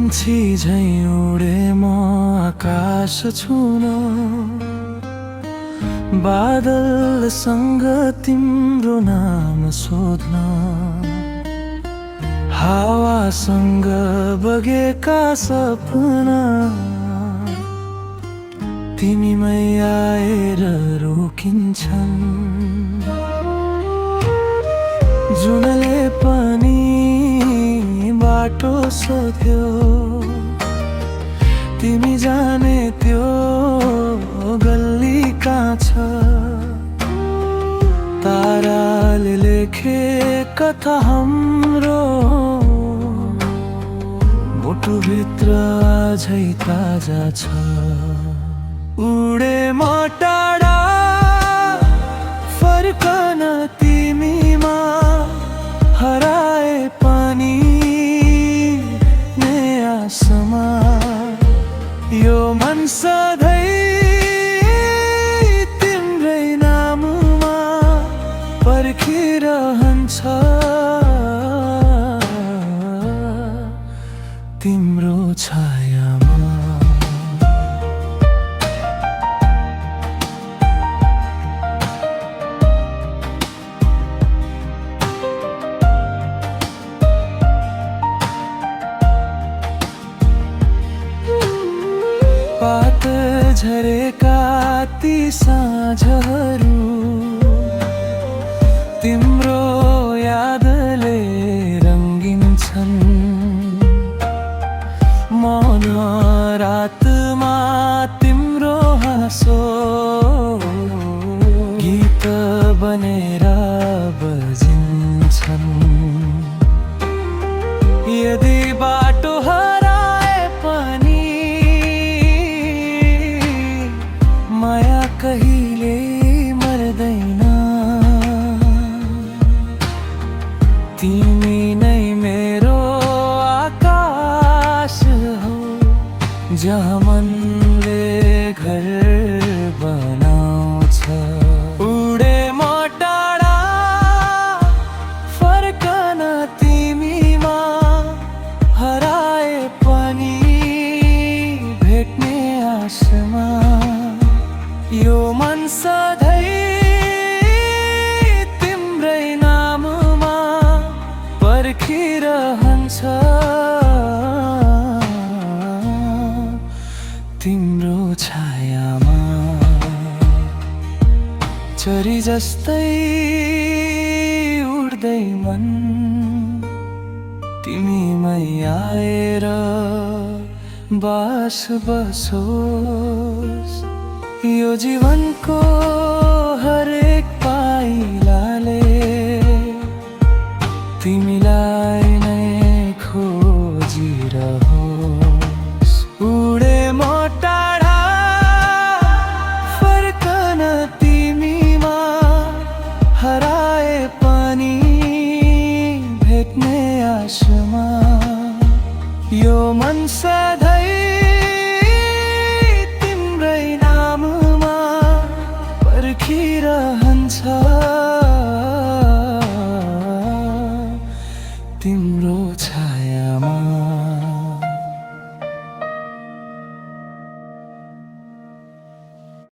पंछी झैं उडे म आकाश छुन, बादलसँग तिम्रो नाम सोध्न, हावासँग बगेका सपना तिमीमै आएर रोकिन्छन्। जुनले पनि बाटो सोध्यो, तिमी जाने त्यो गल्ली कहाँ छ। ताराले लेखे कथा हाम्रो मुटुभित्र अझै ताजा छ। उडे म टाढा फर्कन तिमीमा, हराए पनि आसमा यो मन सधैँ तिम्रै नाममा पर्खिरहन्छ। तिम्रो छायामा पात झरेका ती साँझहरू तिम्रो यादले रङ्गिन छन्। मौन रातमा तिम्रो हाँसो गीत बनेर बजिन्छन्। यदि बाटो हराए पनि माया कहिले मर्दैन। तिमी नै मेरो आकाश हो, जहाँ मनले घर बनाउँछ। उडे म टाढा फर्कन तिमीमा, हराए पनि भेट्ने आशमा यो मन सधैँ तिम्रै नाममा पर्खिरहन्छ। तिम्रो छायामा चरी जस्तै उड्दै मन तिमीमै आएर बास बसोस्। यो जीवनको हरेक पाइला